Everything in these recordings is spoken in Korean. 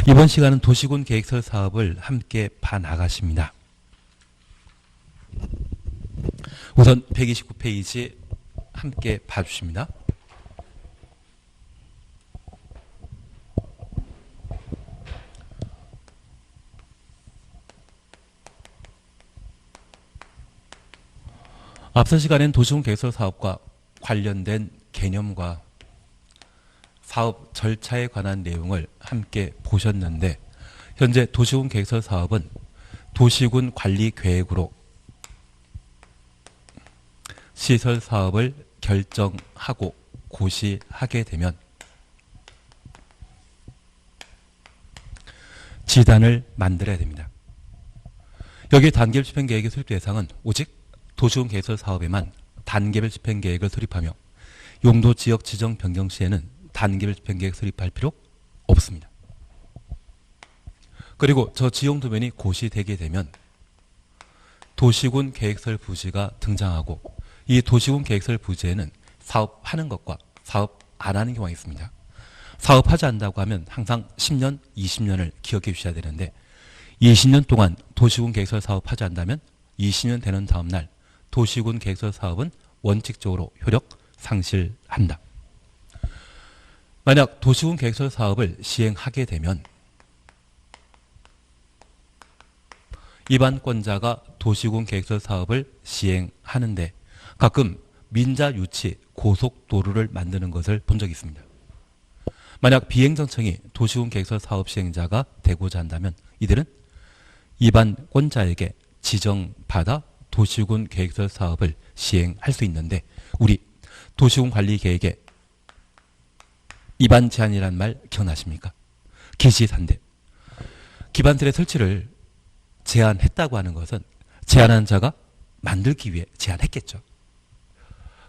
이번 시간은 도시군 계획서 사업을 함께 봐나가십니다. 우선 129페이지 함께 봐주십니다. 앞선 시간엔 도시군 계획서 사업과 관련된 개념과 사업 절차에 관한 내용을 함께 보셨는데, 현재 도시군 계획서 사업은 도시군 관리 계획으로 시설 사업을 결정하고 고시하게 되면 지단을 만들어야 됩니다. 여기 단계별 집행계획의 수립 대상은 오직 도시군 계획서 사업에만 단계별 집행계획을 수립하며 용도 지역 지정 변경 시에는 단계별 집행계획 수립할 필요 없습니다. 그리고 저 지용 도면이 고시되게 되면 도시군 계획설 부지가 등장하고, 이 도시군 계획설 부지에는 사업하는 것과 사업 안 하는 경우가 있습니다. 사업하지 않는다고 하면 항상 10년, 20년을 기억해 주셔야 되는데, 20년 동안 도시군 계획설 사업하지 않는다면 20년 되는 다음 날 도시군 계획설 사업은 원칙적으로 효력 상실한다. 만약 도시군 계획설 사업을 시행하게 되면 입안권자가 도시군 계획설 사업을 시행하는데 가끔 민자 유치 고속도로를 만드는 것을 본 적이 있습니다. 만약 비행정청이 도시군 계획설 사업 시행자가 되고자 한다면 이들은 입안권자에게 지정받아 도시군 계획설 사업을 시행할 수 있는데, 우리 도시군 관리 계획에 입안 제한이란 말 기억나십니까? 기시산대. 기반설의 설치를 제한했다고 하는 것은 제한한 자가 만들기 위해 제한했겠죠.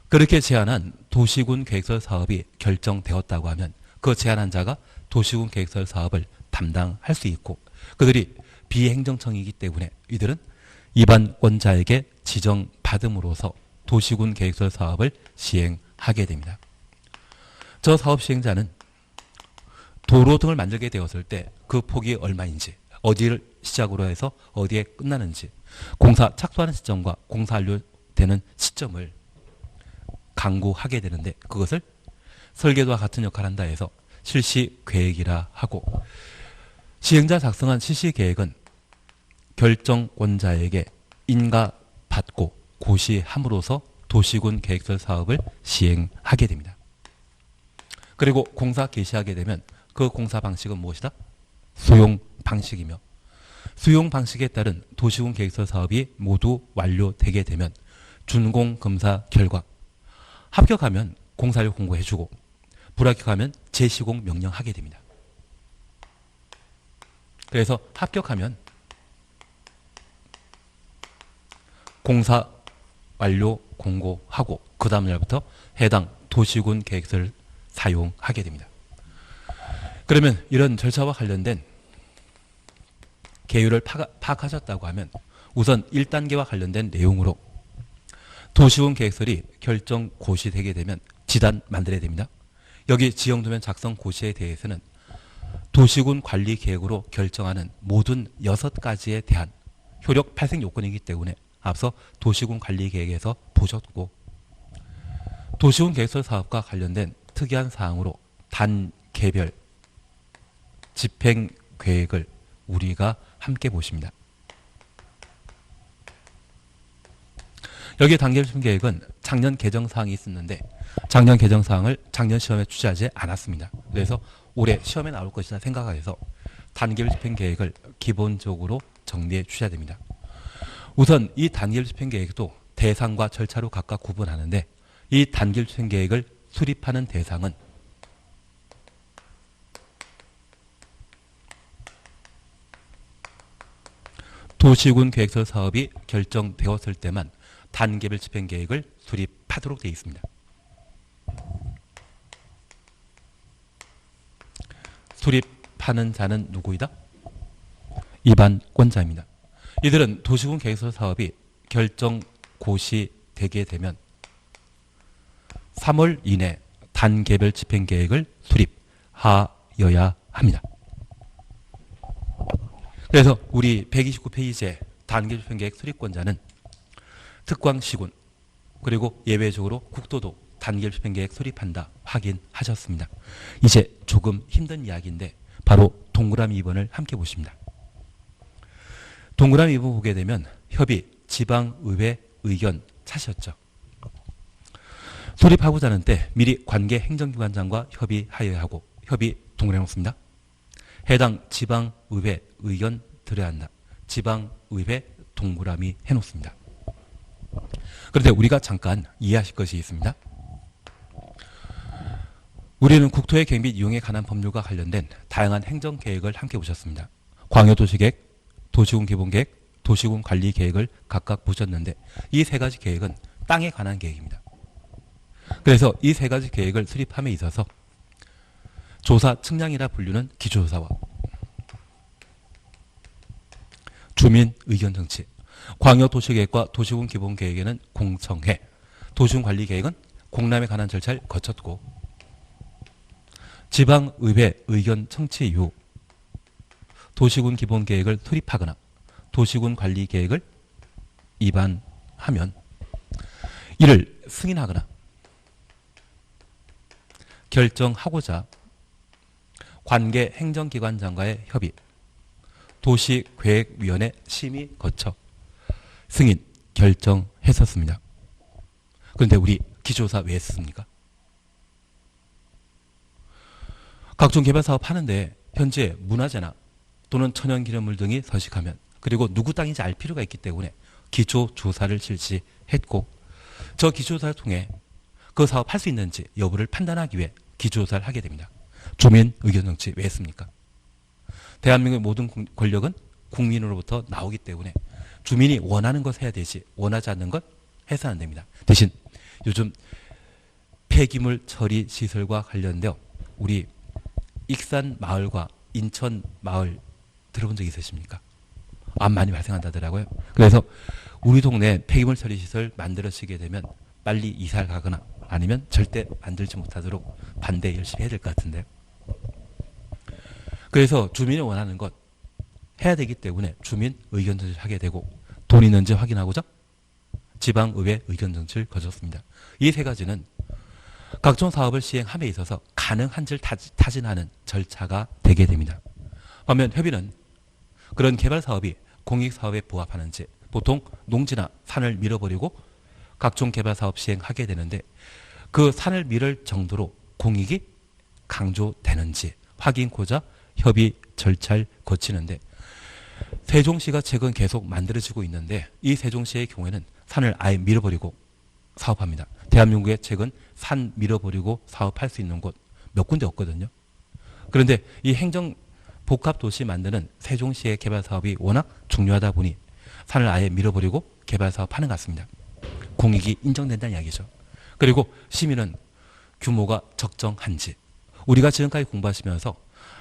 그렇게 제한한 도시군 계획설 사업이 결정되었다고 하면 그 제한한 자가 도시군 계획설 사업을 담당할 수 있고, 그들이 비행정청이기 때문에 이들은 입안권자에게 지정받음으로써 도시군 계획설 사업을 시행하게 됩니다. 저 사업 시행자는 도로 등을 만들게 되었을 때 그 폭이 얼마인지, 어디를 시작으로 해서 어디에 끝나는지, 공사 착수하는 시점과 공사 완료되는 시점을 강구하게 되는데, 그것을 설계도와 같은 역할을 한다 해서 실시계획이라 하고, 시행자 작성한 실시계획은 결정권자에게 인가받고 고시함으로써 도시군 계획설 사업을 시행하게 됩니다. 그리고 공사 개시하게 되면 그 공사 방식은 무엇이다? 수용 방식이며, 수용 방식에 따른 도시군 계획설 사업이 모두 완료되게 되면 준공 검사 결과 합격하면 공사를 공고해주고, 불합격하면 재시공 명령하게 됩니다. 그래서 합격하면 공사 완료 공고하고 그 다음 날부터 해당 도시군 계획서를 사용하게 됩니다. 그러면 이런 절차와 관련된 계율을 파악하셨다고 하면 우선 1단계와 관련된 내용으로 도시군 계획설이 결정 고시되게 되면 지단 만들어야 됩니다. 여기 지형도면 작성 고시에 대해서는 도시군 관리 계획으로 결정하는 모든 6가지에 대한 효력 발생 요건이기 때문에 앞서 도시군 관리 계획에서 보셨고, 도시군 계획설 사업과 관련된 특이한 사항으로 단계별 집행 계획을 우리가 함께 보십니다. 여기 단계별 집행 계획은 작년 개정 사항이 있었는데 작년 개정 사항을 작년 시험에 출제하지 않았습니다. 그래서 올해 시험에 나올 것이라 생각해서 단계별 집행 계획을 기본적으로 정리해 주셔야 됩니다. 우선 이 단계별 집행 계획도 대상과 절차로 각각 구분하는데, 이 단계별 집행 계획을 수립하는 대상은 도시군 계획서 사업이 결정되었을 때만 단계별 집행 계획을 수립하도록 되어 있습니다. 수립하는 자는 누구이다? 입안권자입니다. 이들은 도시군 계획서 사업이 결정 고시되게 되면 3월 이내 단계별 집행 계획을 수립하여야 합니다. 그래서 우리 129페이지의 단계주편계획 수립권자는 특광시군 그리고 예외적으로 국도도 단계주편계획 수립한다 확인하셨습니다. 이제 조금 힘든 이야기인데 바로 동그라미 2번을 함께 보십니다. 동그라미 2번 보게 되면 협의, 지방의회 의견 찾으셨죠. 수립하고자 하는 때 미리 관계 행정기관장과 협의하여야 하고 협의 동그라미 놓습니다. 해당 지방의회 의견 들어야 한다. 지방의회 동그라미 해놓습니다. 그런데 우리가 잠깐 이해하실 것이 있습니다. 우리는 국토의 계획 및 이용에 관한 법률과 관련된 다양한 행정계획을 함께 보셨습니다. 광역도시계획, 도시군 기본계획, 도시군 관리계획을 각각 보셨는데 이 세 가지 계획은 땅에 관한 계획입니다. 그래서 이 세 가지 계획을 수립함에 있어서 조사 측량이라 불리는 기초조사와 주민 의견 정치, 광역도시계획과 도시군 기본계획에는 공청회, 도시군 관리계획은 공람에 관한 절차를 거쳤고 지방의회 의견 청취 이후 도시군 기본계획을 수립하거나 도시군 관리계획을 위반하면 이를 승인하거나 결정하고자 관계 행정기관장과의 협의, 도시계획위원회 심의 거쳐 승인, 결정했었습니다. 그런데 우리 기초조사 왜 했습니까? 각종 개발사업 하는데 현재 문화재나 또는 천연기념물 등이 서식하면 그리고 누구 땅인지 알 필요가 있기 때문에 기초조사를 실시했고 저 기초조사를 통해 그 사업 할 수 있는지 여부를 판단하기 위해 기초조사를 하게 됩니다. 주민 의견 정치 왜 했습니까? 대한민국의 모든 권력은 국민으로부터 나오기 때문에 주민이 원하는 것 해야 되지 원하지 않는 것 해서는 안 됩니다. 대신 요즘 폐기물 처리 시설과 관련되어 우리 익산 마을과 인천 마을 들어본 적 있으십니까? 안 많이 발생한다더라고요. 그래서 우리 동네 폐기물 처리 시설 만들어지게 되면 빨리 이사를 가거나 아니면 절대 만들지 못하도록 반대 열심히 해야 될 것 같은데요. 그래서 주민이 원하는 것 해야 되기 때문에 주민 의견 정치를 하게 되고 돈 있는지 확인하고자 지방의회 의견 정치를 거쳤습니다. 이 세 가지는 각종 사업을 시행함에 있어서 가능한지를 타진하는 절차가 되게 됩니다. 반면 협의는 그런 개발 사업이 공익사업에 부합하는지 보통 농지나 산을 밀어버리고 각종 개발 사업 시행하게 되는데 그 산을 밀을 정도로 공익이 강조되는지 확인고자 협의 절차를 거치는데 세종시가 최근 계속 만들어지고 있는데 이 세종시의 경우에는 산을 아예 밀어버리고 사업합니다. 대한민국에 최근 산 밀어버리고 사업할 수 있는 곳 몇 군데 없거든요. 그런데 이 행정 복합도시 만드는 세종시의 개발 사업이 워낙 중요하다 보니 산을 아예 밀어버리고 개발 사업하는 것 같습니다. 공익이 인정된다는 이야기죠. 그리고 시민은 규모가 적정한지 우리가 지금까지 공부하시면서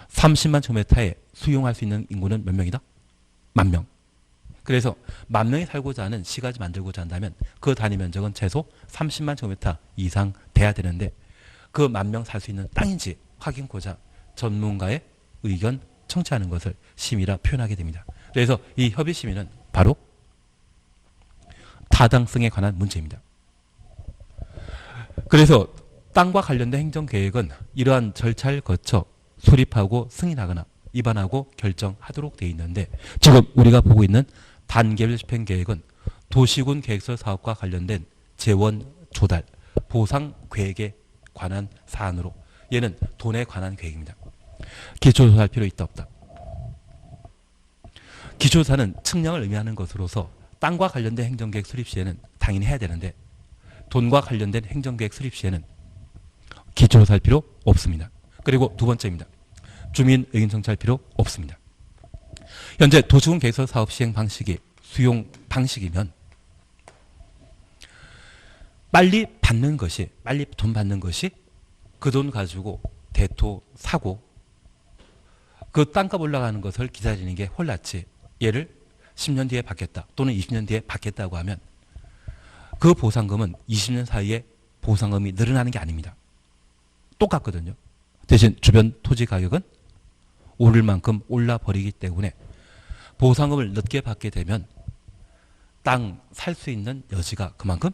30만 제곱미터에 수용할 수 있는 인구는 몇 명이다? 10,000명. 그래서 10,000명이 살고자 하는 시가지 만들고자 한다면 그 단위 면적은 최소 30만 제곱미터 이상 돼야 되는데 그 10,000명 살 수 있는 땅인지 확인고자 전문가의 의견 청취하는 것을 심의라 표현하게 됩니다. 그래서 이 협의 심의는 바로 타당성에 관한 문제입니다. 그래서 땅과 관련된 행정계획은 이러한 절차를 거쳐 수립하고 승인하거나 위반하고 결정하도록 되어 있는데 지금 우리가 보고 있는 단계별 집행계획은 도시군 계획설 사업과 관련된 재원 조달, 보상 계획에 관한 사안으로 얘는 돈에 관한 계획입니다. 기초조사할 필요 있다 없다. 기초조사는 측량을 의미하는 것으로서 땅과 관련된 행정계획 수립 시에는 당연히 해야 되는데 돈과 관련된 행정계획 수립 시에는 기초조사할 필요 없습니다. 그리고 두 번째입니다. 주민 의견 청취할 필요 없습니다. 현재 도시군 계획설 사업 시행 방식이 수용 방식이면 빨리 돈 받는 것이 그 돈 가지고 대토 사고 그 땅값 올라가는 것을 기다리는 게 홀랐지. 얘를 10년 뒤에 받겠다 또는 20년 뒤에 받겠다고 하면 그 보상금은 20년 사이에 보상금이 늘어나는 게 아닙니다. 똑같거든요. 대신 주변 토지 가격은 오를 만큼 올라버리기 때문에 보상금을 늦게 받게 되면 땅 살 수 있는 여지가 그만큼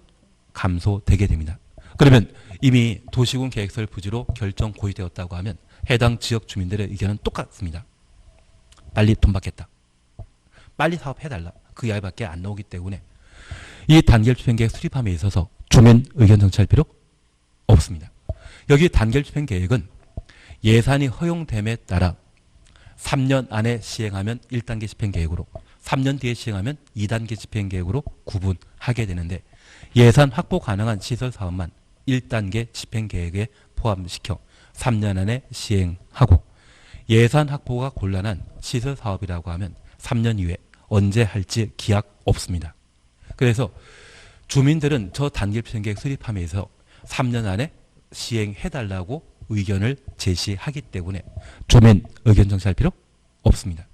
감소되게 됩니다. 그러면 이미 도시군 계획서를 부지로 결정 고의되었다고 하면 해당 지역 주민들의 의견은 똑같습니다. 빨리 돈 받겠다. 빨리 사업해달라. 그 이야기밖에 안 나오기 때문에 이 단계별 집행계획 수립함에 있어서 주민 의견 정치할 필요 없습니다. 여기 단계별 집행계획은 예산이 허용됨에 따라 3년 안에 시행하면 1단계 집행계획으로 3년 뒤에 시행하면 2단계 집행계획으로 구분하게 되는데 예산 확보 가능한 시설 사업만 1단계 집행계획에 포함시켜 3년 안에 시행하고 예산 확보가 곤란한 시설 사업이라고 하면 3년 이후에 언제 할지 기약 없습니다. 그래서 주민들은 저 단계별 집행계획 수립함에서 3년 안에 시행해달라고 의견을 제시하기 때문에 주민 의견 정치할 필요 없습니다.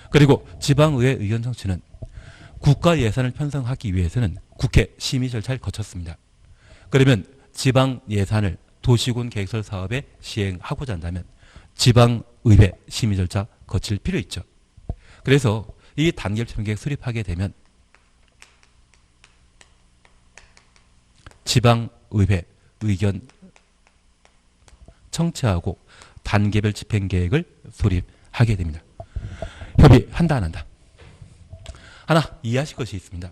그리고 지방의회 의견 정치는 국가 예산을 편성하기 위해서는 국회 심의 절차를 거쳤습니다. 그러면 지방 예산을 도시군 계획설 사업에 시행하고자 한다면 지방의회 심의 절차 거칠 필요 있죠. 그래서 이 단계별 집행계획 수립하게 되면 지방의회 의견 청취하고 단계별 집행계획을 수립하게 됩니다. 협의한다 안 한다? 하나 이해하실 것이 있습니다.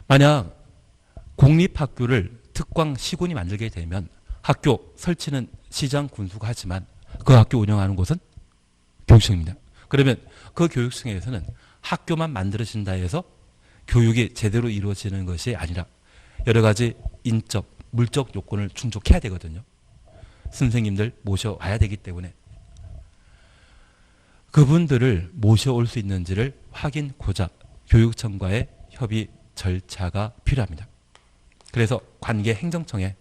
만약 공립학교를 특광 시군이 만들게 되면 학교 설치는 시장 군수가 하지만 그 학교 운영하는 곳은 교육청입니다. 그러면 그 교육청에서는 학교만 만들어진다 해서 교육이 제대로 이루어지는 것이 아니라 여러 가지 인적, 물적 요건을 충족해야 되거든요. 선생님들 모셔와야 되기 때문에 그분들을 모셔올 수 있는지를 확인고자 교육청과의 협의 절차가 필요합니다. 그래서 관계 행정청에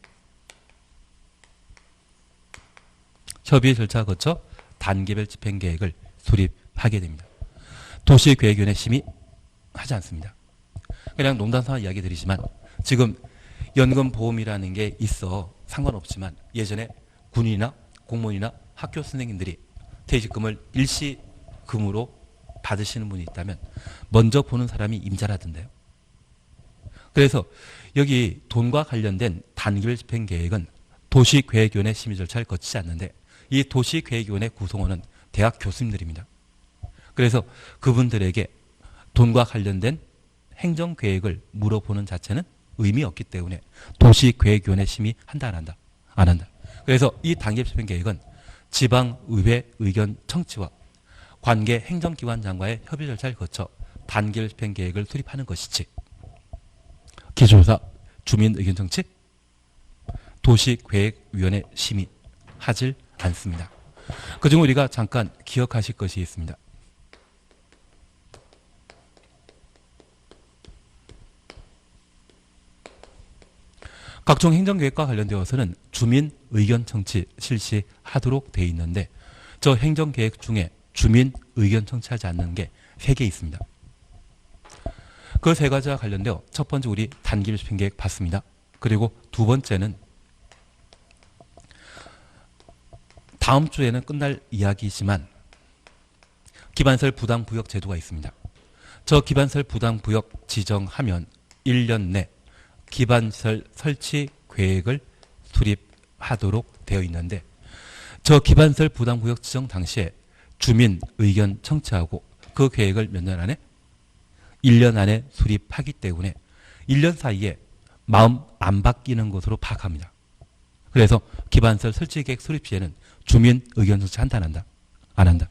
협의 절차 거쳐 단계별 집행계획을 수립하게 됩니다. 도시계획위원회 심의하지 않습니다. 그냥 농담삼아 이야기 드리지만 지금 연금보험이라는 게 있어 상관없지만 예전에 군인이나 공무원이나 학교 선생님들이 퇴직금을 일시금으로 받으시는 분이 있다면 먼저 보는 사람이 임자라던데요. 그래서 여기 돈과 관련된 단계별 집행계획은 도시계획위원회 심의 절차를 거치지 않는데 이 도시계획위원회 구성원은 대학 교수님들입니다. 그래서 그분들에게 돈과 관련된 행정계획을 물어보는 자체는 의미 없기 때문에 도시계획위원회 심의한다 안 한다? 안 한다. 그래서 이 단계별 집행계획은 지방의회 의견 청취와 관계 행정기관장과의 협의 절차를 거쳐 단계별 집행계획을 수립하는 것이지 기초조사, 주민의견 청취, 도시계획위원회 심의하질 않습니다. 그중 우리가 잠깐 기억하실 것이 있습니다. 각종 행정계획과 관련되어서는 주민 의견 청취 실시하도록 되어 있는데 저 행정계획 중에 주민 의견 청취하지 않는 게 3개 있습니다. 그 3가지와 관련되어 첫 번째 우리 단계별 집행계획 봤습니다. 그리고 두 번째는 다음 주에는 끝날 이야기지만 기반시설 부담구역 제도가 있습니다. 저 기반시설 부담구역 지정하면 1년 내 기반시설 설치 계획을 수립하도록 되어 있는데 저 기반시설 부담구역 지정 당시에 주민 의견 청취하고 그 계획을 몇 년 안에? 1년 안에 수립하기 때문에 1년 사이에 마음 안 바뀌는 것으로 파악합니다. 그래서 기반시설 설치 계획 수립 시에는 주민 의견 청취한다 안 한다? 안 한다.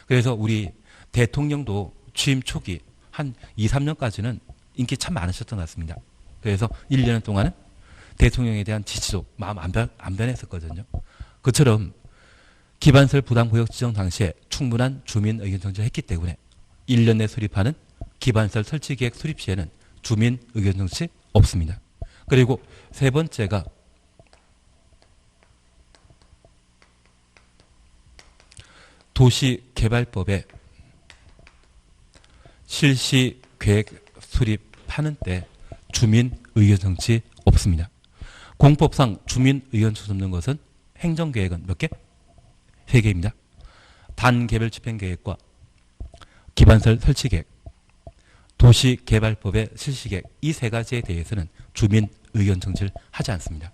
그래서 우리 대통령도 취임 초기 한 2, 3년까지는 인기 참 많으셨던 것 같습니다. 그래서 1년 동안은 대통령에 대한 지지도 마음 안 변했었거든요. 그처럼 기반시설 부담구역 지정 당시에 충분한 주민 의견 청취를 했기 때문에 1년 내 수립하는 기반시설 설치계획 수립 시에는 주민 의견 청취 없습니다. 그리고 세 번째가 도시개발법에 실시계획 수립하는 때 주민 의견 청취 없습니다. 공법상 주민 의견 청취 없는 것은 행정계획은 몇 개? 3개입니다. 단계별 집행계획과 기반시설 설치계획, 도시개발법의 실시계획 이 세 가지에 대해서는 주민 의견 청취를 하지 않습니다.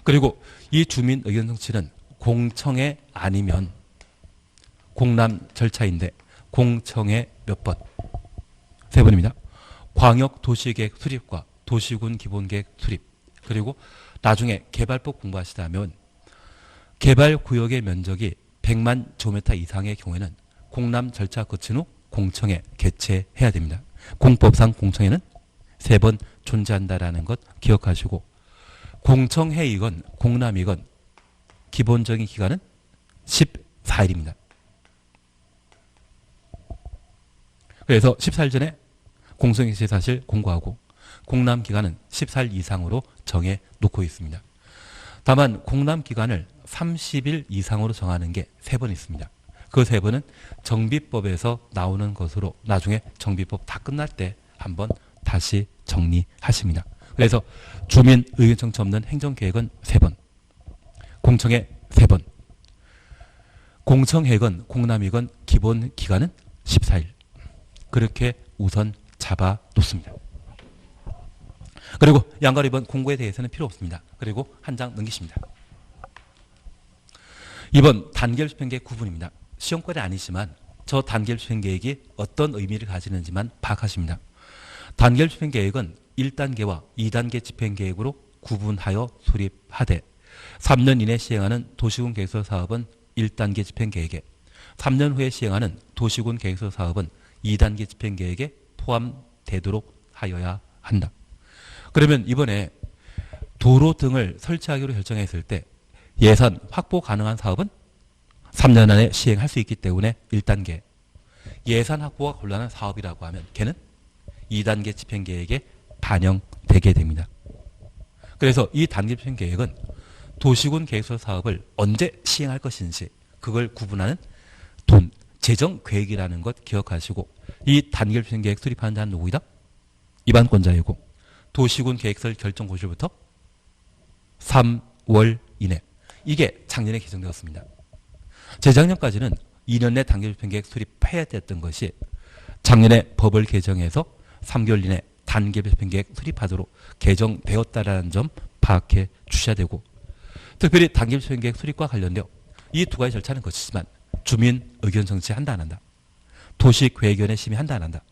그리고 이 주민 의견 청취는 공청회 아니면 공람 절차인데 공청회 몇 번? 3번입니다. 광역도시계획 수립과 도시군 기본계획 수립 그리고 나중에 개발법 공부하시다면 개발구역의 면적이 100만 제곱미터 이상의 경우에는 공람 절차 거친 후 공청회 개최해야 됩니다. 공법상 공청회는 3번 존재한다라는 것 기억하시고 공청회이건 공람이건 기본적인 기간은 14일입니다. 그래서 14일 전에 공청회 사실 공고하고 공람 기간은 14일 이상으로 정해 놓고 있습니다. 다만 공람 기간을 30일 이상으로 정하는 게 3번 있습니다. 그 3번은 정비법에서 나오는 것으로 나중에 정비법 다 끝날 때 한번 다시 정리하십니다. 그래서 주민 의견 청취 없는 행정계획은 3번, 공청회 3번, 공청회건 공람이건 기본 기간은 14일. 그렇게 우선 잡아 놓습니다. 그리고 양가로 2번 공고에 대해서는 필요 없습니다. 그리고 한 장 넘기십니다. 2번 단계별 집행계획 구분입니다. 시험권이 아니지만 저 단계별 집행계획이 어떤 의미를 가지는지만 파악하십니다. 단계별 집행계획은 1단계와 2단계 집행계획으로 구분하여 수립하되 3년 이내 시행하는 도시군 계획서 사업은 1단계 집행계획에 3년 후에 시행하는 도시군 계획서 사업은 2단계 집행계획에 포함되도록 하여야 한다. 그러면 이번에 도로 등을 설치하기로 결정했을 때 예산 확보 가능한 사업은 3년 안에 시행할 수 있기 때문에 1단계. 예산 확보가 곤란한 사업이라고 하면 걔는 2단계 집행계획에 반영되게 됩니다. 그래서 이 단계 집행계획은 도시군 계획서 사업을 언제 시행할 것인지 그걸 구분하는 돈, 재정계획이라는 것 기억하시고 이 단계 집행계획 수립하는 자는 누구이다? 입안권자이고 도시군 계획설 결정 고시부터 3월 이내. 이게 작년에 개정되었습니다. 재작년까지는 2년 내 단계 집행계획 수립해야 됐던 것이 작년에 법을 개정해서 3개월 이내 단계 집행계획 수립하도록 개정되었다라는 점 파악해 주셔야 되고 특별히 단계 집행계획 수립과 관련되어 이 두 가지 절차는 거치지만 주민 의견 정치한다 안 한다. 도시계획위원회 심의한다 안 한다.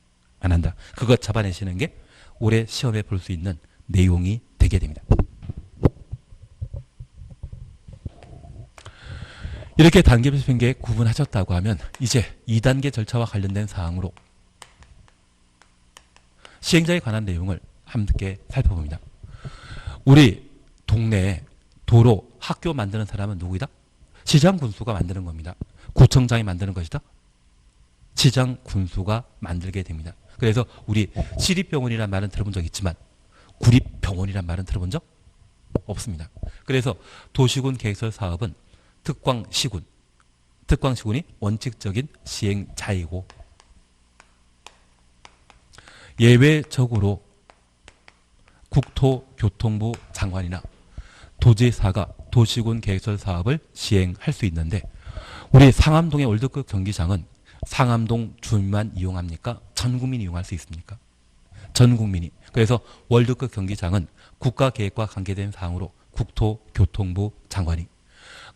안 한다. 그것 잡아내시는 게 올해 시험에 볼 수 있는 내용이 되게 됩니다. 이렇게 단계별 집행계획 구분하셨다고 하면 이제 2단계 절차와 관련된 사항으로 시행자에 관한 내용을 함께 살펴봅니다. 우리 동네에 도로, 학교 만드는 사람은 누구이다? 시장 군수가 만드는 겁니다. 구청장이 만드는 것이다? 시장 군수가 만들게 됩니다. 그래서 우리 시립병원이라는 말은 들어본 적 있지만 구립병원이라는 말은 들어본 적 없습니다. 그래서 도시군 계획설 사업은 특광시군, 특광시군이 원칙적인 시행자이고 예외적으로 국토교통부 장관이나 도지사가 도시군 계획설 사업을 시행할 수 있는데 우리 상암동의 월드컵 경기장은 상암동 주민만 이용합니까? 전 국민이 이용할 수 있습니까? 전 국민이. 그래서 월드컵 경기장은 국가계획과 관계된 사항으로 국토교통부 장관이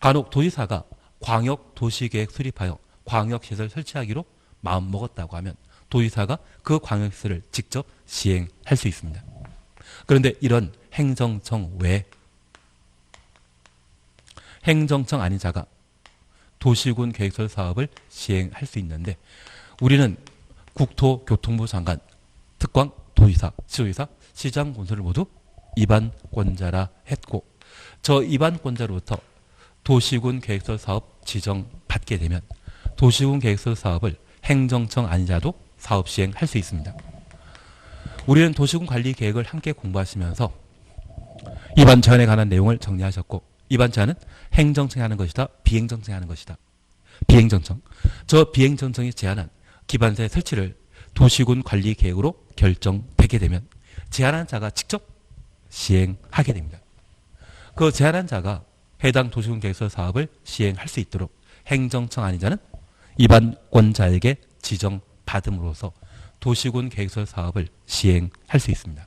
간혹 도지사가 광역도시계획 수립하여 광역시설 설치하기로 마음먹었다고 하면 도지사가 그 광역시설을 직접 시행할 수 있습니다. 그런데 이런 행정청 외에 행정청 아닌 자가 도시군 계획설 사업을 시행할 수 있는데 우리는 국토교통부 장관, 특광, 도지사, 시도지사, 시장 군수를 모두 입안권자라 했고 저 입안권자로부터 도시군 계획설 사업 지정받게 되면 도시군 계획설 사업을 행정청 아닌 자도 사업 시행할 수 있습니다. 우리는 도시군 관리 계획을 함께 공부하시면서 입안 제한에 관한 내용을 정리하셨고 입안 제한은 행정청이 하는 것이다. 비행정청이 하는 것이다. 비행정청. 저 비행정청이 제한한 기반세 설치를 도시군 관리 계획으로 결정되게 되면 제한한 자가 직접 시행하게 됩니다. 그 제한한 자가 해당 도시군 계획설 사업을 시행할 수 있도록 행정청 아닌 자는 입안권자에게 지정받게 받음으로써 도시군 계획설 사업을 시행할 수 있습니다.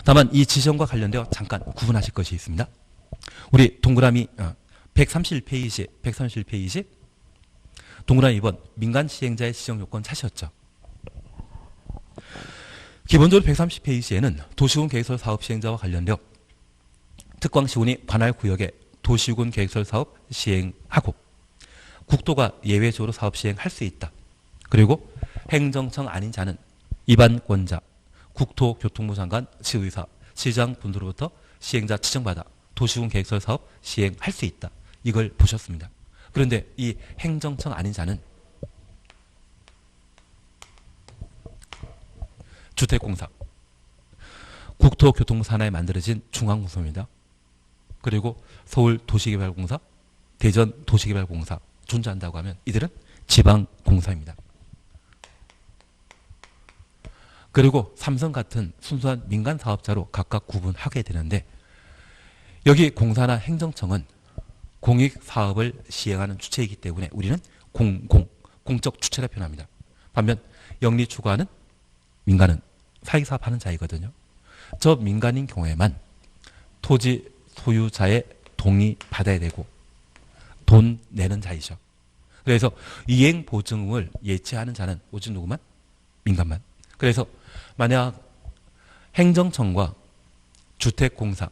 다만 이 지정과 관련되어 잠깐 구분하실 것이 있습니다. 우리 동그라미 131페이지 동그라미 2번 민간 시행자의 지정 요건 찾으셨죠? 기본적으로 130페이지에는 도시군 계획설 사업 시행자와 관련되어 특광시군이 관할 구역에 도시군 계획설 사업 시행하고 국도가 예외적으로 사업 시행할 수 있다. 그리고 행정청 아닌 자는 입안권자, 국토교통부 장관, 시의사, 시장 분들로부터 시행자 지정받아 도시군 계획설 사업 시행할 수 있다. 이걸 보셨습니다. 그런데 이 행정청 아닌 자는 주택공사, 국토교통부 산하에 만들어진 중앙공사입니다. 그리고 서울도시개발공사, 대전도시개발공사 존재한다고 하면 이들은 지방공사입니다. 그리고 삼성 같은 순수한 민간 사업자로 각각 구분하게 되는데 여기 공사나 행정청은 공익 사업을 시행하는 주체이기 때문에 우리는 공적 주체라 표현합니다. 반면 영리 추구하는 민간은 사익사업하는 자이거든요. 저 민간인 경우에만 토지 소유자의 동의 받아야 되고 돈 내는 자이죠. 그래서 이행보증을 예치하는 자는 오직 누구만? 민간만. 그래서 만약 행정청과 주택공사,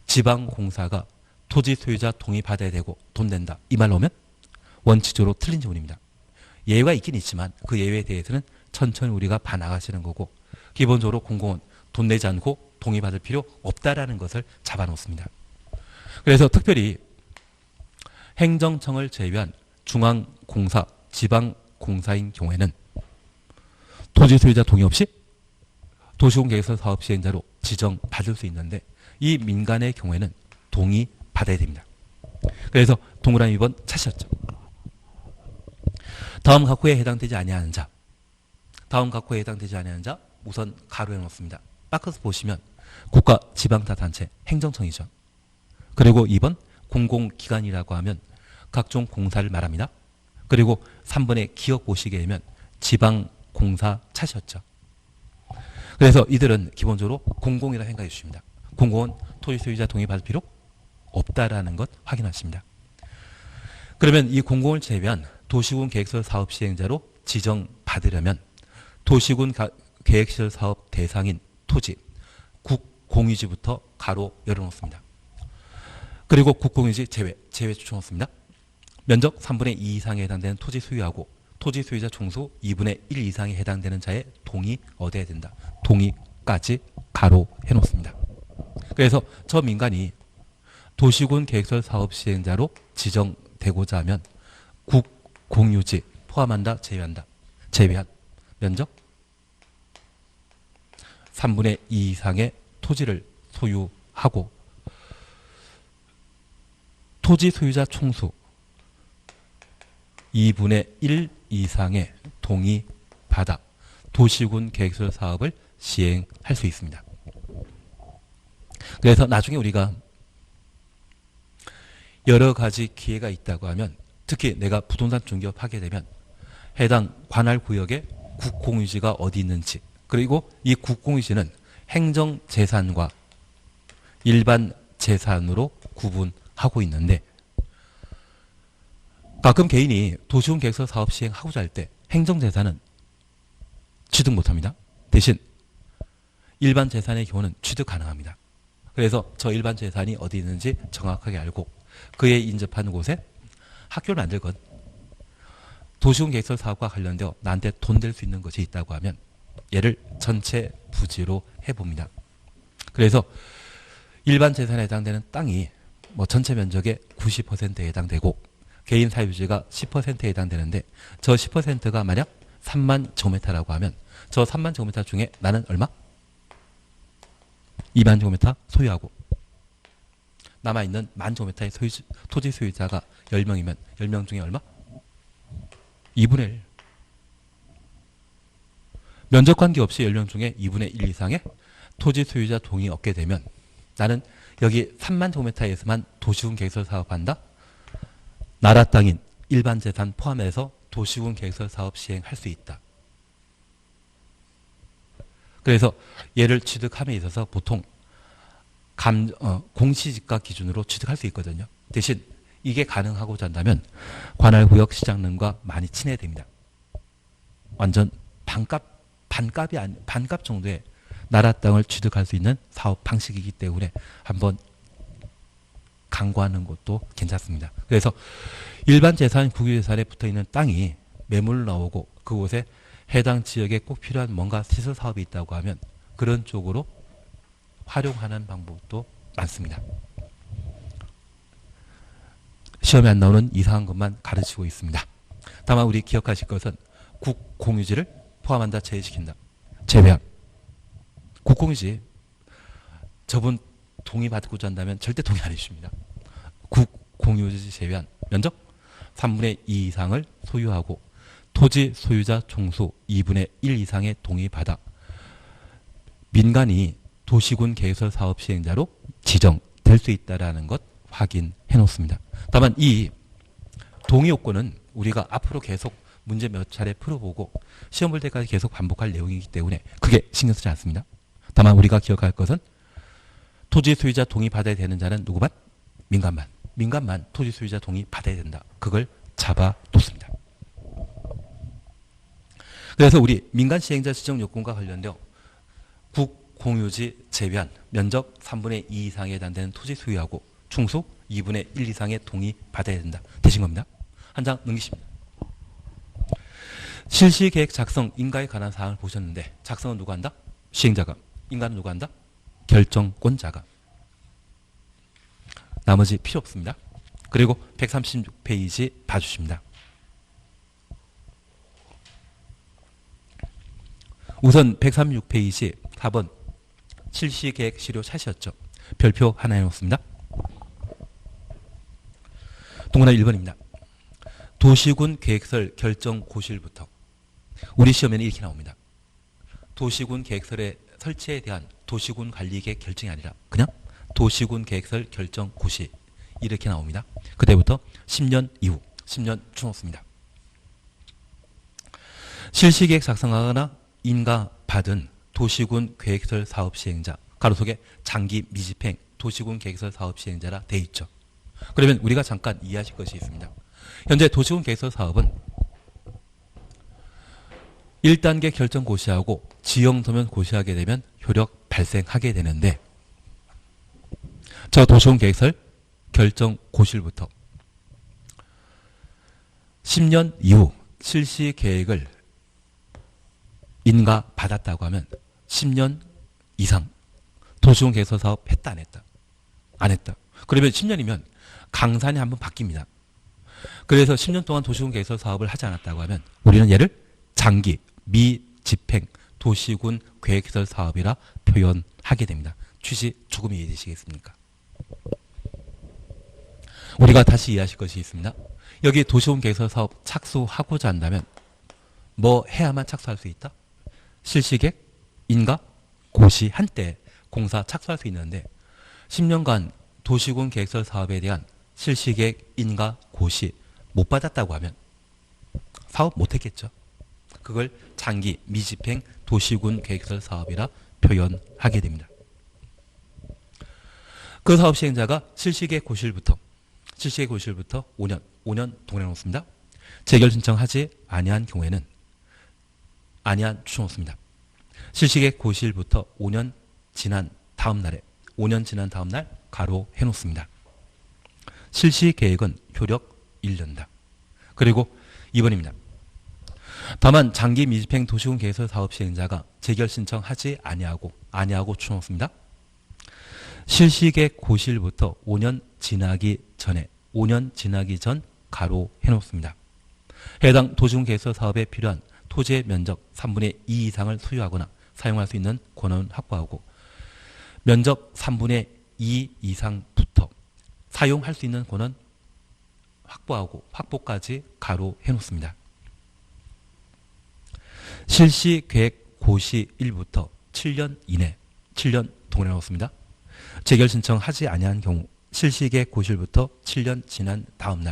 지방공사가 토지 소유자 동의 받아야 되고 돈 낸다. 이 말로 하면 원칙적으로 틀린 지문입니다. 예외가 있긴 있지만 그 예외에 대해서는 천천히 우리가 봐나가시는 거고 기본적으로 공공은 돈 내지 않고 동의 받을 필요 없다라는 것을 잡아놓습니다. 그래서 특별히 행정청을 제외한 중앙공사, 지방공사인 경우에는 토지 소유자 동의 없이 도시군 계획설 사업 시행자로 지정받을 수 있는데 이 민간의 경우에는 동의 받아야 됩니다. 그래서 동그라미 2번 찾으셨죠. 다음 각호에 해당되지 아니하는 자. 다음 각호에 해당되지 아니하는 자 우선 가로해 놓습니다. 박스 보시면 국가 지방자치단체 행정청이죠. 그리고 2번 공공기관이라고 하면 각종 공사를 말합니다. 그리고 3번의 기억 보시게 되면 지방공사 찾으셨죠. 그래서 이들은 기본적으로 공공이라 생각해 주십니다. 공공은 토지 소유자 동의 받을 필요 없다라는 것 확인하십니다. 그러면 이 공공을 제외한 도시군 계획설 사업 시행자로 지정받으려면 도시군 계획시설 사업 대상인 토지, 국공유지부터 가로 열어놓습니다. 그리고 국공유지 제외 추천놓습니다. 면적 3분의 2 이상에 해당되는 토지 소유하고 토지 소유자 총수 2분의 1 이상에 해당되는 자의 동의 얻어야 된다. 동의까지 가로 해놓습니다. 그래서 저 민간이 도시군 계획설 사업 시행자로 지정되고자 하면 국공유지 포함한다, 제외한 면적 3분의 2 이상의 토지를 소유하고 토지 소유자 총수 2분의 1 이상의 동의받아 도시군 계획설 사업을 시행할 수 있습니다. 그래서 나중에 우리가 여러 가지 기회가 있다고 하면 특히 내가 부동산 중개업 하게 되면 해당 관할 구역에 국공유지가 어디 있는지 그리고 이 국공유지는 행정재산과 일반 재산으로 구분하고 있는데 가끔 개인이 도시군 계획설 사업 시행하고자 할 때 행정재산은 취득 못합니다. 대신 일반 재산의 경우는 취득 가능합니다. 그래서 저 일반 재산이 어디 있는지 정확하게 알고 그에 인접하는 곳에 학교를 만들건 도시군 계획설 사업과 관련되어 나한테 돈 될 수 있는 것이 있다고 하면 얘를 전체 부지로 해봅니다. 그래서 일반 재산에 해당되는 땅이 전체 면적의 90%에 해당되고 개인 사유지가 10%에 해당되는데 저 10%가 만약 3만 제곱미터라고 하면 저 3만 제곱미터 중에 나는 얼마? 2만 제곱미터 소유하고 남아있는 1만 제곱미터의 토지 소유자가 10명이면 10명 중에 얼마? 2분의 1. 면적 관계없이 10명 중에 2분의 1 이상의 토지 소유자 동의 얻게 되면 나는 여기 3만 제곱미터에서만 도시군 계획설 사업한다. 나라 땅인 일반 재산 포함해서 도시군 계획설 사업 시행할 수 있다. 그래서 얘를 취득함에 있어서 보통 공시지가 기준으로 취득할 수 있거든요. 대신 이게 가능하고자 한다면 관할구역 시장능과 많이 친해야 됩니다. 완전 반값 정도의 나라 땅을 취득할 수 있는 사업 방식이기 때문에 한번 강구하는 것도 괜찮습니다. 그래서 일반 재산, 국유재산에 붙어있는 땅이 매물 나오고 그곳에 해당 지역에 꼭 필요한 뭔가 시설 사업이 있다고 하면 그런 쪽으로 활용하는 방법도 많습니다. 시험에 안 나오는 이상한 것만 가르치고 있습니다. 다만 우리 기억하실 것은 국공유지를 포함한다, 제외시킨다. 제외한. 국공유지 저분 동의 받고자 한다면 절대 동의 안 해주십니다. 국공유지 제외한 면적 3분의 2 이상을 소유하고 토지 소유자 총수 2분의 1 이상의 동의받아 민간이 도시군 계획설 사업 시행자로 지정될 수 있다는 것 확인해 놓습니다. 다만 이 동의 요건은 우리가 앞으로 계속 문제 몇 차례 풀어보고 시험 볼 때까지 계속 반복할 내용이기 때문에 그게 신경 쓰지 않습니다. 다만 우리가 기억할 것은 토지 소유자 동의 받아야 되는 자는 누구만? 민간만 토지 소유자 동의 받아야 된다. 그걸 잡아놓습니다. 그래서 우리 민간 시행자 지정 요건과 관련되어 국공유지 제외한 면적 3분의 2 이상에 해당되는 토지 소유하고 충수 2분의 1 이상의 동의 받아야 된다. 되신 겁니다. 한 장 넘기십니다. 실시계획 작성 인가에 관한 사항을 보셨는데 작성은 누가 한다? 시행자가. 인가는 누가 한다? 결정권자가. 나머지 필요 없습니다. 그리고 136페이지 봐주십니다. 우선 136페이지 4번 실시계획 시료 차시였죠. 별표 하나 해놓습니다. 동그라미 1번입니다. 도시군 계획설 결정 고시일부터 우리 시험에는 이렇게 나옵니다. 도시군 계획설의 설치에 대한 도시군 관리계획 결정이 아니라 그냥 도시군 계획설 결정 고시 이렇게 나옵니다. 그때부터 10년 이후 10년 줄었습니다. 실시계획 작성하거나 인가받은 도시군 계획설 사업 시행자 가로속에 장기 미집행 도시군 계획설 사업 시행자라 돼 있죠. 그러면 우리가 잠깐 이해하실 것이 있습니다. 현재 도시군 계획설 사업은 1단계 결정 고시하고 지형도면 고시하게 되면 효력 발생하게 되는데 저 도시군 계획설 결정 고시일부터 10년 이후 실시 계획을 인가받았다고 하면 10년 이상 도시군 계획설 사업 했다 안 했다? 안 했다. 그러면 10년이면 강산이 한번 바뀝니다. 그래서 10년 동안 도시군 계획설 사업을 하지 않았다고 하면 우리는 얘를 장기 미집행 도시군 계획설 사업이라 표현하게 됩니다. 취지 조금 이해되시겠습니까? 우리가 다시 이해하실 것이 있습니다. 여기 도시군 계획설 사업 착수하고자 한다면 뭐 해야만 착수할 수 있다? 실시계획, 인가, 고시 한때 공사 착수할 수 있는데 10년간 도시군 계획설 사업에 대한 실시계획, 인가, 고시 못 받았다고 하면 사업 못했겠죠. 그걸 장기 미집행 도시군 계획설 사업이라 표현하게 됩니다. 그 사업 시행자가 실시계획 고시일부터 5년 동일해 놓습니다. 재결 신청하지 아니한 경우에는 아니한 추천놓습니다. 실시계획 고시일부터 5년 지난 다음 날에 5년 지난 다음 날 가로 해놓습니다. 실시계획은 효력 1년다. 그리고 2번입니다. 다만 장기 미집행 도시군 계획설 사업 시행자가 재결 신청하지 아니하고 추천놓습니다. 실시계획 고시일부터 5년 지나기 전 가로 해놓습니다. 해당 도시군 계획설 사업에 필요한 토지의 면적 3분의 2 이상을 소유하거나 사용할 수 있는 권한을 확보하고 면적 3분의 2 이상부터 사용할 수 있는 권한 확보하고 확보까지 가로 해놓습니다. 실시계획 고시 1부터 7년 이내 7년 동일해 놓습니다. 재결 신청하지 아니한 경우 실시계획 고시일부터 7년 지난 다음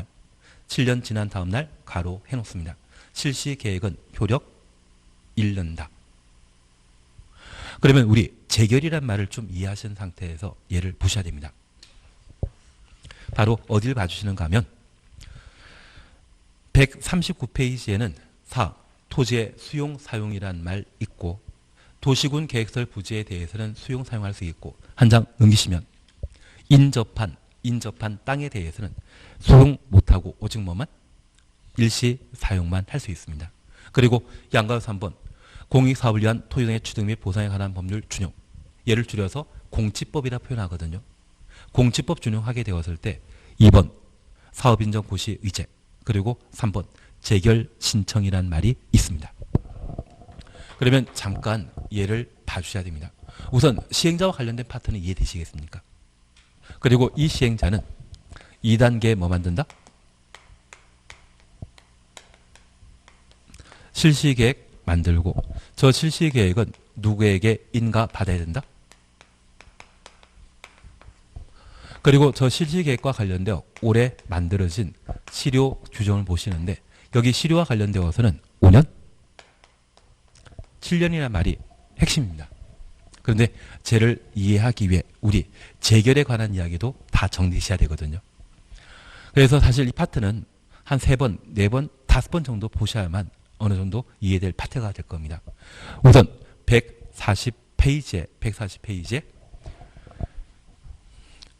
날 가로 해놓습니다. 실시 계획은 효력 잃는다. 그러면 우리 재결이란 말을 좀 이해하신 상태에서 얘를 보셔야 됩니다. 바로 어딜 봐주시는가 하면 139페이지에는 4. 토지의 수용 사용이란 말 있고 도시군 계획설 부지에 대해서는 수용 사용할 수 있고 한 장 넘기시면 인접한 땅에 대해서는 수용 못하고 오직 뭐만 일시 사용만 할 수 있습니다. 그리고 양가로 3번 공익사업을 위한 토지 등의 취득 및 보상에 관한 법률 준용, 얘를 줄여서 공치법이라 표현하거든요. 공치법 준용하게 되었을 때 2번 사업인정 고시 의제, 그리고 3번 재결 신청이란 말이 있습니다. 그러면 잠깐 얘를 봐주셔야 됩니다. 우선 시행자와 관련된 파트는 이해되시겠습니까? 그리고 이 시행자는 2단계에 뭐 만든다? 실시계획 만들고 저 실시계획은 누구에게 인가 받아야 된다? 그리고 저 실시계획과 관련되어 올해 만들어진 시료 규정을 보시는데 여기 시료와 관련되어서는 5년? 7년이라는 말이 핵심입니다. 그런데 쟤를 이해하기 위해 우리 재결에 관한 이야기도 다 정리하셔야 되거든요. 그래서 사실 이 파트는 한 3번, 4번, 5번 정도 보셔야만 어느 정도 이해될 파트가 될 겁니다. 우선 140페이지에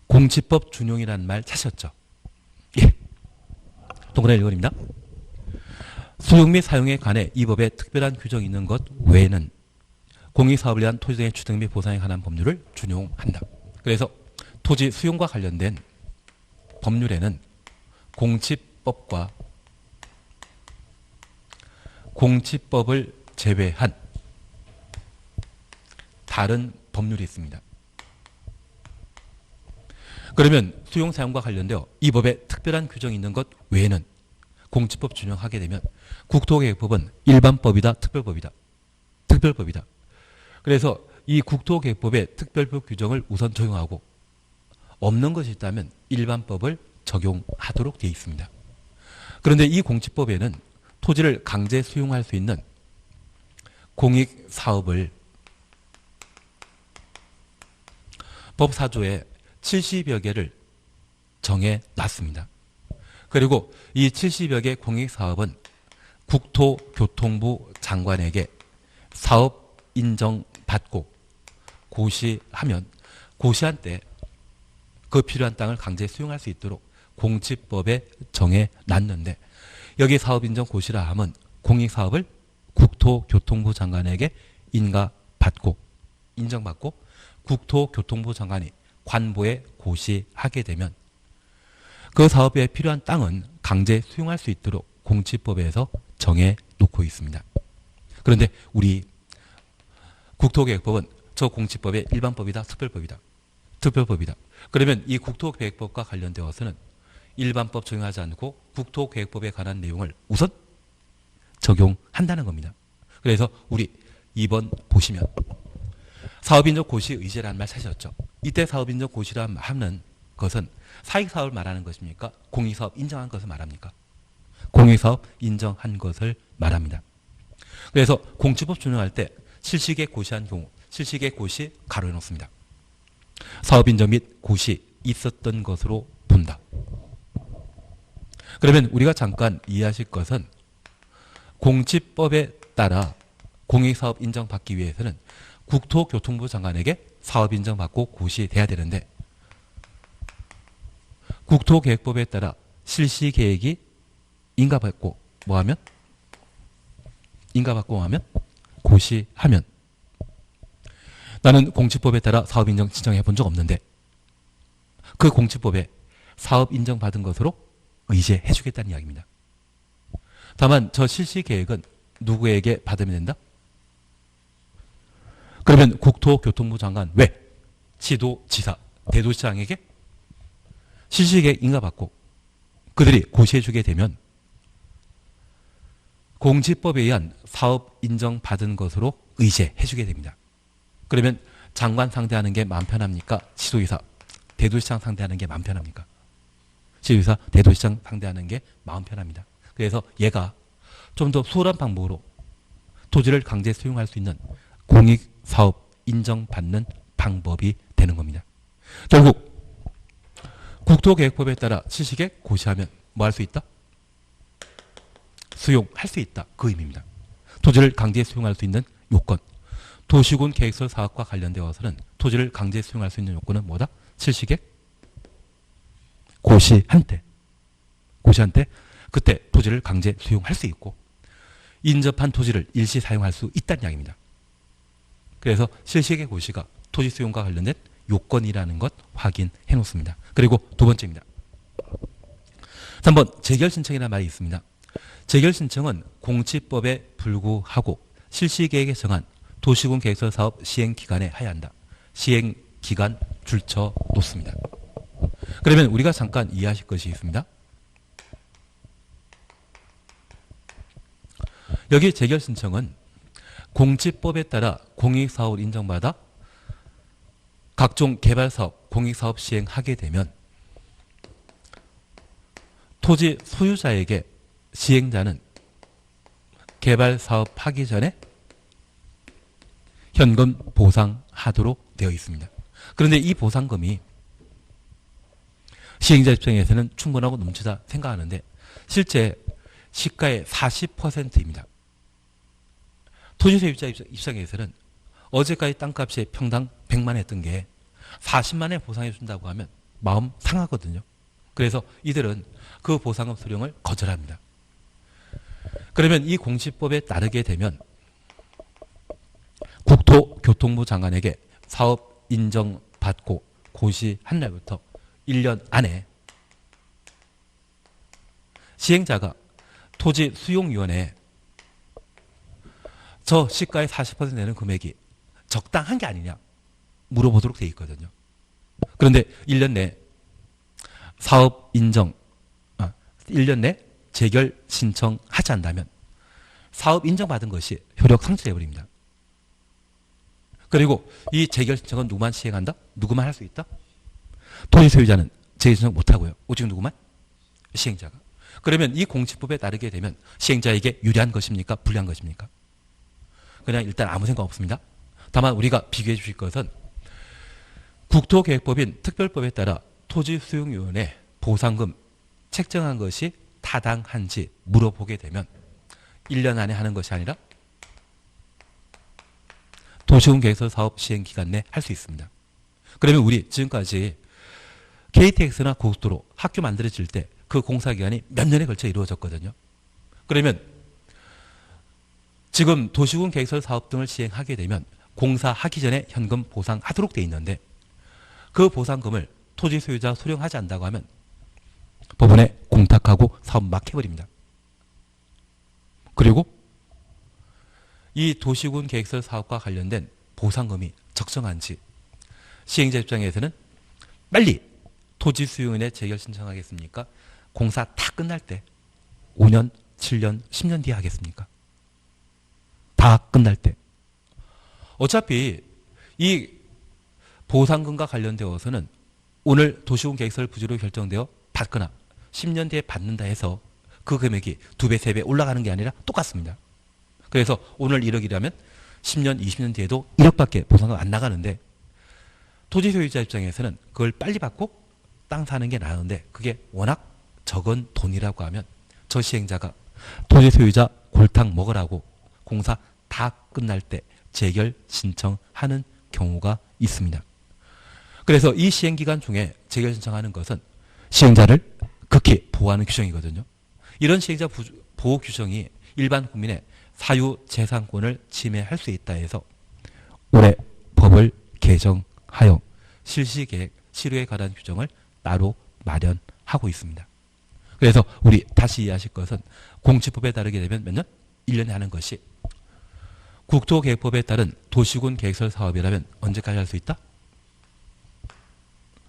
공치법 준용이라는 말 찾으셨죠? 예. 동그라미 1번입니다. 수용 및 사용에 관해 이 법에 특별한 규정이 있는 것 외에는 공익사업을 위한 토지 등의 취득 및 보상에 관한 법률을 준용한다. 그래서 토지 수용과 관련된 법률에는 공치법과 공치법을 제외한 다른 법률이 있습니다. 그러면 수용 사용과 관련되어 이 법에 특별한 규정이 있는 것 외에는 공치법 준용하게 되면 국토계획법은 일반법이다, 특별법이다. 특별법이다. 그래서 이 국토계획법의 특별법 규정을 우선 적용하고 없는 것이 있다면 일반법을 적용하도록 되어 있습니다. 그런데 이 공치법에는 토지를 강제 수용할 수 있는 공익사업을 법 4조에 70여 개를 정해놨습니다. 그리고 이 70여 개 공익사업은 국토교통부 장관에게 사업 인정받고 고시하면 고시한 때 그 필요한 땅을 강제 수용할 수 있도록 공치법에 정해놨는데 여기 사업 인정 고시라 하면 공익사업을 국토교통부 장관에게 인가받고 인정받고 국토교통부 장관이 관보에 고시하게 되면 그 사업에 필요한 땅은 강제 수용할 수 있도록 공치법에서 정해놓고 있습니다. 그런데 우리 국토계획법은 저 공치법의 일반법이다, 특별법이다. 특별법이다. 그러면 이 국토계획법과 관련되어서는 일반법 적용하지 않고 국토계획법에 관한 내용을 우선 적용한다는 겁니다. 그래서 우리 2번 보시면 사업인정 고시 의제라는 말 찾으셨죠? 이때 사업인정 고시라 하는 것은 사익사업을 말하는 것입니까? 공익사업 인정한 것을 말합니까? 공익사업 인정한 것을 말합니다. 그래서 공치법 준용할 때 실시계획 고시한 경우 실시계획 고시 가로해 놓습니다. 사업인정 및 고시 있었던 것으로 본다. 그러면 우리가 잠깐 이해하실 것은 공치법에 따라 공익사업 인정받기 위해서는 국토교통부 장관에게 사업 인정받고 고시돼야 되는데 국토계획법에 따라 실시계획이 인가받고 뭐하면? 인가받고 하면? 고시하면 나는 공치법에 따라 사업 인정 신청해 본 적 없는데 그 공치법에 사업 인정받은 것으로 의제해 주겠다는 이야기입니다. 다만 저 실시계획은 누구에게 받으면 된다? 그러면 국토교통부 장관 왜? 시도지사, 대도시장에게 실시계획 인가받고 그들이 고시해 주게 되면 공치법에 의한 사업 인정받은 것으로 의제해 주게 됩니다. 그러면 장관 상대하는 게 마음 편합니까? 시도지사, 대도시장 상대하는 게 마음 편합니까? 시도지사, 대도시장 상대하는 게 마음 편합니다. 그래서 얘가 좀 더 수월한 방법으로 토지를 강제 수용할 수 있는 공익사업 인정받는 방법이 되는 겁니다. 결국 국토계획법에 따라 실시계획 고시하면 뭐 할 수 있다? 수용할 수 있다. 그 의미입니다. 토지를 강제 수용할 수 있는 요건. 도시군 계획설 사업과 관련되어서는 토지를 강제 수용할 수 있는 요건은 뭐다? 실시계획 고시한 때. 고시한 때 그때 토지를 강제 수용할 수 있고 인접한 토지를 일시 사용할 수 있다는 이야기입니다. 그래서 실시계획 고시가 토지 수용과 관련된 요건이라는 것 확인해 놓습니다. 그리고 두 번째입니다. 3번 재결 신청이라는 말이 있습니다. 재결 신청은 공지법에 불구하고 실시계획에 정한 도시군 계획설 사업 시행 기간에 해야 한다. 시행 기간 줄쳐 놓습니다. 그러면 우리가 잠깐 이해하실 것이 있습니다. 여기 재결 신청은 공지법에 따라 공익사업을 인정받아 각종 개발사업, 공익사업 시행하게 되면 토지 소유자에게 시행자는 개발사업 하기 전에 현금 보상하도록 되어 있습니다. 그런데 이 보상금이 시행자 입장에서는 충분하고 넘치다 생각하는데 실제 시가의 40%입니다. 토지 소유자 입장에서는 어제까지 땅값이 평당 100만 했던 게 40만 원 보상해 준다고 하면 마음 상하거든요. 그래서 이들은 그 보상금 수령을 거절합니다. 그러면 이 공시법에 따르게 되면 국토교통부 장관에게 사업 인정받고 고시한 날부터 1년 안에 시행자가 토지 수용위원회에 저 시가의 40% 내는 금액이 적당한 게 아니냐 물어보도록 되어 있거든요. 그런데 1년 내 사업 인정, 1년 내 재결 신청하지 않는다면 사업 인정받은 것이 효력 상실해버립니다. 그리고 이 재결 신청은 누구만 시행한다? 누구만 할 수 있다? 토지 소유자는 재결 신청 못하고요. 오직 누구만? 시행자가. 그러면 이 공시법에 따르게 되면 시행자에게 유리한 것입니까? 불리한 것입니까? 그냥 일단 아무 생각 없습니다. 다만 우리가 비교해 주실 것은 국토계획법인 특별법에 따라 토지수용위원회 보상금 책정한 것이 타당한지 물어보게 되면 1년 안에 하는 것이 아니라 도시군 계획설 사업 시행 기간 내 할 수 있습니다. 그러면 우리 지금까지 KTX나 고속도로 학교 만들어질 때 그 공사기간이 몇 년에 걸쳐 이루어졌거든요. 그러면 지금 도시군 계획설 사업 등을 시행하게 되면 공사하기 전에 현금 보상하도록 되어 있는데 그 보상금을 토지 소유자 수령하지 않는다고 하면 법원에 공탁하고 사업 막혀버립니다. 그리고 이 도시군 계획설 사업과 관련된 보상금이 적정한지 시행자 입장에서는 빨리 토지 수용인에 재결 신청하겠습니까? 공사 다 끝날 때 5년, 7년, 10년 뒤에 하겠습니까? 다 끝날 때. 어차피 이 보상금과 관련되어서는 오늘 도시군 계획설 부지로 결정되어 받거나 10년 뒤에 받는다 해서 그 금액이 2배, 3배 올라가는 게 아니라 똑같습니다. 그래서 오늘 1억이라면 10년, 20년 뒤에도 1억밖에 보상금 안 나가는데 토지 소유자 입장에서는 그걸 빨리 받고 땅 사는 게 나은데 그게 워낙 적은 돈이라고 하면 저 시행자가 토지 소유자 골탕 먹으라고 공사 다 끝날 때 재결 신청하는 경우가 있습니다. 그래서 이 시행기간 중에 재결 신청하는 것은 시행자를 극히 보호하는 규정이거든요. 이런 시행자 보호 규정이 일반 국민의 사유재산권을 침해할 수 있다 해서 올해 법을 개정하여 실시계획 실효에 관한 규정을 따로 마련하고 있습니다. 그래서 우리 다시 이해하실 것은 공지법에 따르게 되면 몇 년? 1년에 하는 것이 국토계획법에 따른 도시군 계획설 사업이라면 언제까지 할 수 있다?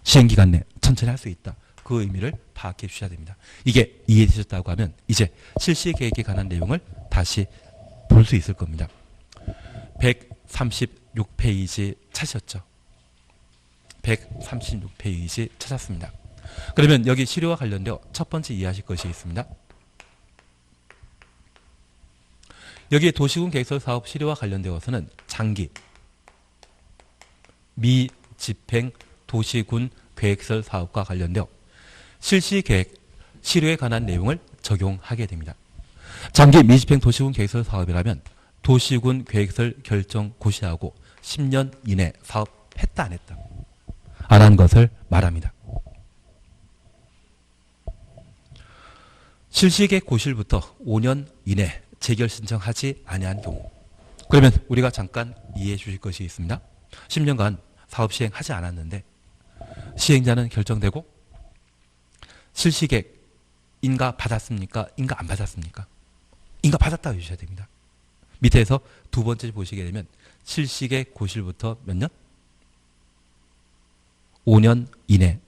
시행기간 내 천천히 할 수 있다. 그 의미를 파악해 주셔야 됩니다. 이게 이해되셨다고 하면 이제 실시계획에 관한 내용을 다시 볼 수 있을 겁니다. 136페이지 찾으셨죠? 136페이지 찾았습니다. 그러면 여기 시료와 관련되어 첫 번째 이해하실 것이 있습니다. 여기에 도시군 계획설 사업 실효와 관련되어서는 장기 미집행 도시군 계획설 사업과 관련되어 실시계획 실효에 관한 내용을 적용하게 됩니다. 장기 미집행 도시군 계획설 사업이라면 도시군 계획설 결정 고시하고 10년 이내 사업했다 안 했다. 안 한 것을 말합니다. 실시계획 고시일부터 5년 이내 재결 신청하지 아니한 경우, 그러면 우리가 잠깐 이해해 주실 것이 있습니다. 10년간 사업 시행하지 않았는데 시행자는 결정되고 실시계획 인가 받았습니까? 인가 안 받았습니까? 인가 받았다고 해주셔야 됩니다. 밑에서 두 번째 보시게 되면 실시계획 고시일부터 몇 년? 5년 이내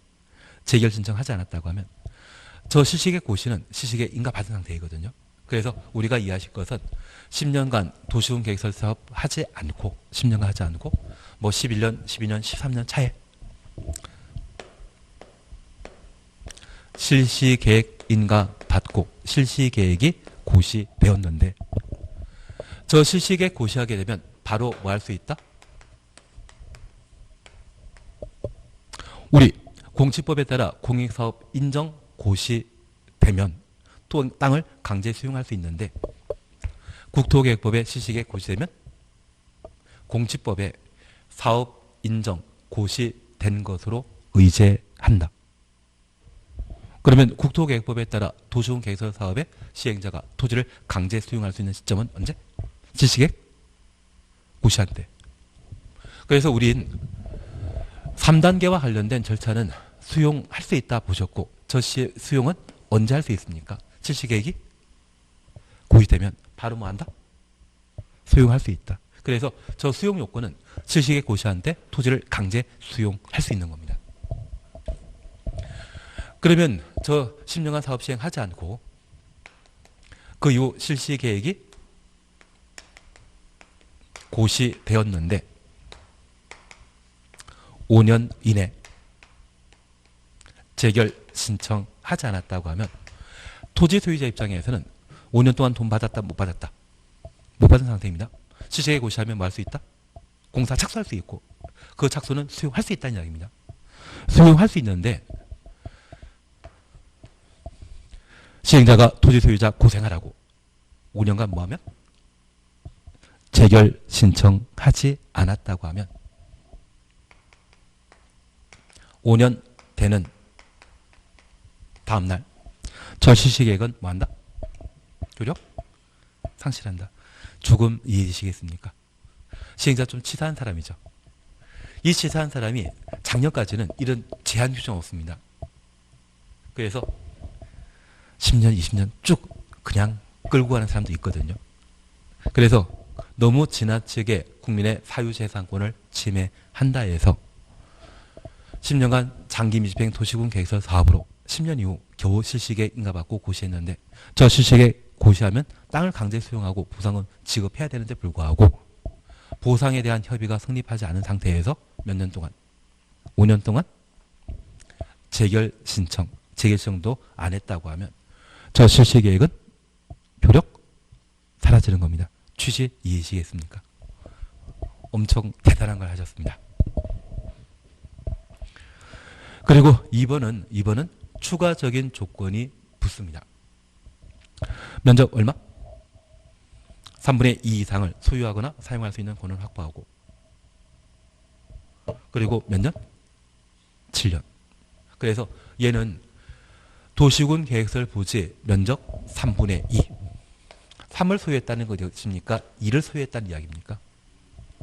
재결 신청하지 않았다고 하면 저 실시계획 고시는 실시계획 인가 받은 상태이거든요. 그래서 우리가 이해하실 것은 10년간 도시군 계획설 사업 하지 않고 10년간 하지 않고 뭐 11년, 12년, 13년 차에 실시계획 인가 받고 실시계획이 고시되었는데 저 실시계획 고시하게 되면 바로 뭐 할 수 있다? 우리 공치법에 따라 공익사업 인정 고시되면 또 땅을 강제 수용할 수 있는데 국토계획법에 실시계획 고시되면 공치법에 사업 인정 고시된 것으로 의제한다. 그러면 국토계획법에 따라 도시군 계획설 사업의 시행자가 토지를 강제 수용할 수 있는 시점은 언제? 실시계획 고시한 때. 그래서 우린 3단계와 관련된 절차는 수용할 수 있다 보셨고 저 수용은 언제 할 수 있습니까? 실시계획이 고시되면 바로 뭐 한다? 수용할 수 있다. 그래서 저 수용 요건은 실시계획 고시한 때 토지를 강제 수용할 수 있는 겁니다. 그러면 저 10년간 사업 시행하지 않고 그 이후 실시계획이 고시되었는데 5년 이내 재결 신청하지 않았다고 하면 토지 소유자 입장에서는 5년 동안 돈 받았다 못 받았다? 못 받은 상태입니다. 실시계획 고시하면 뭐 할 수 있다? 공사 착수할 수 있고 그 착수는 수용할 수 있다는 이야기입니다. 수용할 수 있는데 시행자가 토지 소유자 고생하라고 5년간 뭐하면? 재결 신청하지 않았다고 하면 5년 되는 다음날 저 실시계획은 뭐한다? 효력? 상실한다. 조금 이해되시겠습니까? 시행자 좀 치사한 사람이죠. 이 치사한 사람이 작년까지는 이런 제한 규정 없습니다. 그래서 10년, 20년 쭉 그냥 끌고 가는 사람도 있거든요. 그래서 너무 지나치게 국민의 사유재산권을 침해한다 해서 10년간 장기 미집행 도시군 계획설 사업으로 10년 이후 겨우 실시계획 인가받고 고시했는데 저 실시계획 고시하면 땅을 강제 수용하고 보상은 지급해야 되는데 불구하고 보상에 대한 협의가 성립하지 않은 상태에서 몇 년 동안? 5년 동안 재결 신청도 안 했다고 하면 저 실시계획은 효력 사라지는 겁니다. 취지 이해하시겠습니까? 엄청 대단한 걸 하셨습니다. 그리고 2번은 추가적인 조건이 붙습니다. 면적 얼마? 3분의 2 이상을 소유하거나 사용할 수 있는 권한을 확보하고 그리고 몇 년? 7년. 그래서 얘는 도시군 계획설 부지 면적 3분의 2. 3을 소유했다는 것입니까? 2를 소유했다는 이야기입니까?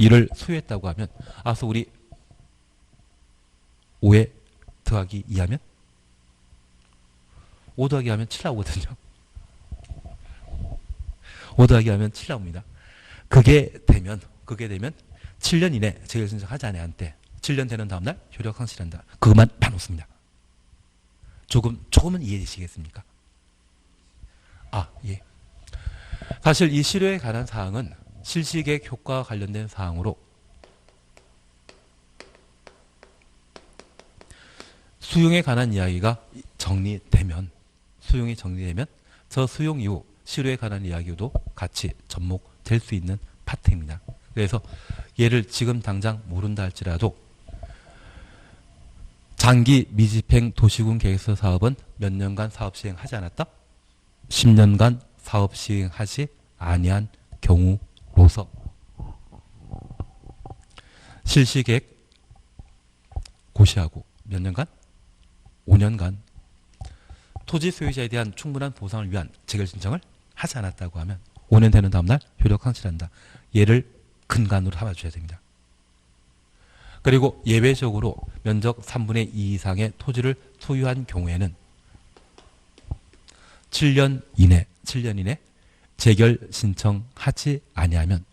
2를 소유했다고 하면 아서 우리 5에 더하기 2하면 5 더하기 하면 7 나오거든요. 5 더하기 하면 7 나옵니다. 그게 되면 7년 이내 재결 신청하지 않은 한때 7년 되는 다음날 효력 상실한다. 그것만 봐놓습니다. 조금은 이해되시겠습니까? 예. 사실 이 실효에 관한 사항은 실시계획 효과와 관련된 사항으로 수용에 관한 이야기가 수용이 정리되면 저 수용 이후 실효에 관한 이야기도 같이 접목될 수 있는 파트입니다. 그래서 얘를 지금 당장 모른다 할지라도 장기 미집행 도시군 계획서 사업은 몇 년간 사업 시행하지 않았다? 10년간 사업 시행하지 아니한 경우로서 실시계획 고시하고 몇 년간? 5년간 토지 소유자에 대한 충분한 보상을 위한 재결 신청을 하지 않았다고 하면 5년 되는 다음날 효력 상실한다. 얘를 근간으로 삼아줘야 됩니다. 그리고 예외적으로 면적 3분의 2 이상의 토지를 소유한 경우에는 7년 이내 재결 신청하지 아니하면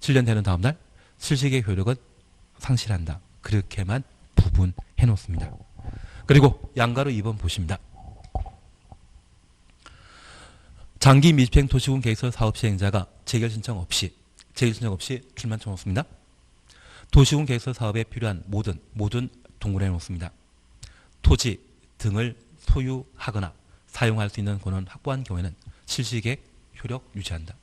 7년 되는 다음날 실시계획 효력은 상실한다. 그렇게만 부분해 놓습니다. 그리고 양가로 2번 보십니다. 장기 미집행 도시군 계획서 사업 시행자가 재결 신청 없이 출만 쳐놓습니다. 도시군 계획서 사업에 필요한 모든 동굴해 놓습니다. 토지 등을 소유하거나 사용할 수 있는 권한 확보한 경우에는 실시계획 효력 유지한다.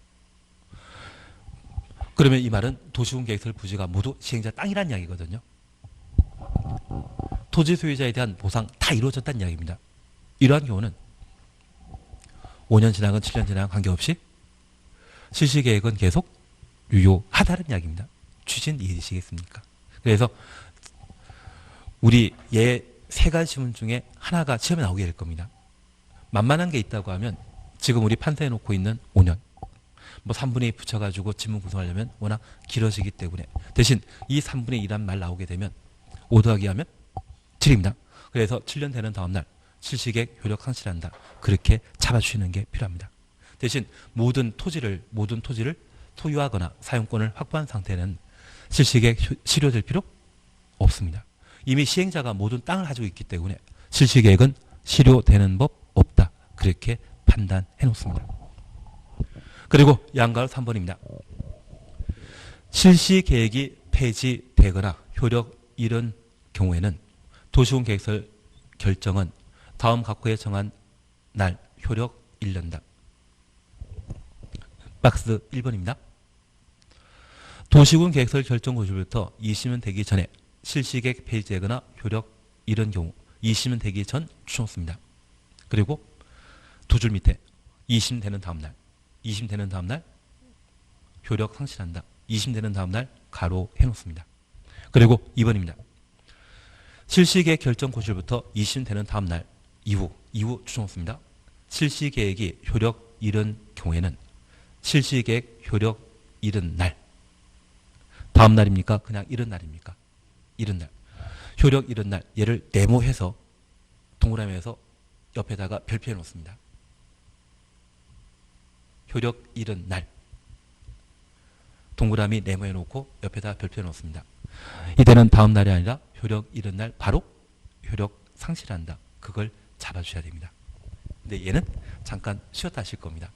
그러면 이 말은 도시군 계획서 부지가 모두 시행자 땅이란 이야기거든요. 토지 소유자에 대한 보상 다 이루어졌다는 이야기입니다. 이러한 경우는 5년 지나건 7년 지나건 관계없이 실시계획은 계속 유효하다는 이야기입니다. 취지는 이해되시겠습니까? 그래서 우리 예 3가지 시문 중에 하나가 시험에 나오게 될 겁니다. 만만한 게 있다고 하면 지금 우리 판사해 놓고 있는 5년 3분의 2 붙여가지고 지문 구성하려면 워낙 길어지기 때문에 대신 이 3분의 2란 말 나오게 되면 5 더하기 하면 7입니다. 그래서 7년 되는 다음날 실시계획 효력 상실한다. 그렇게 잡아주시는 게 필요합니다. 대신 모든 토지를 소유하거나 사용권을 확보한 상태는 실시계획 실효될 필요 없습니다. 이미 시행자가 모든 땅을 가지고 있기 때문에 실시계획은 실효되는 법 없다. 그렇게 판단해 놓습니다. 그리고 양가로 3번입니다. 실시계획이 폐지되거나 효력 잃은 경우에는 도시군 계획서 결정은 다음 각호에 정한 날 효력 잃는다. 박스 1번입니다. 도시군 계획서 결정 고시부터 20년 되기 전에 실시계획 폐지되거나 효력 잃은 경우 20년 되기 전 추정습니다. 그리고 두 줄 밑에 20년 되는 다음날 효력 상실한다. 20년 되는 다음날 가로 해놓습니다. 그리고 2번입니다. 실시계획 결정 고시부터 20년 되는 다음날 이후 추정습니다. 실시계획이 효력 잃은 경우에는 실시계획 효력 잃은 날 다음 날입니까? 그냥 잃은 날입니까? 잃은 날. 효력 잃은 날 얘를 네모해서 동그라미에서 옆에다가 별표해 놓습니다. 효력 잃은 날 동그라미 네모해 놓고 옆에다 별표해 놓습니다. 이때는 다음 날이 아니라 효력 잃은 날 바로 효력 상실한다. 그걸 잡아주셔야 됩니다. 근데 얘는 잠깐 쉬었다 하실 겁니다.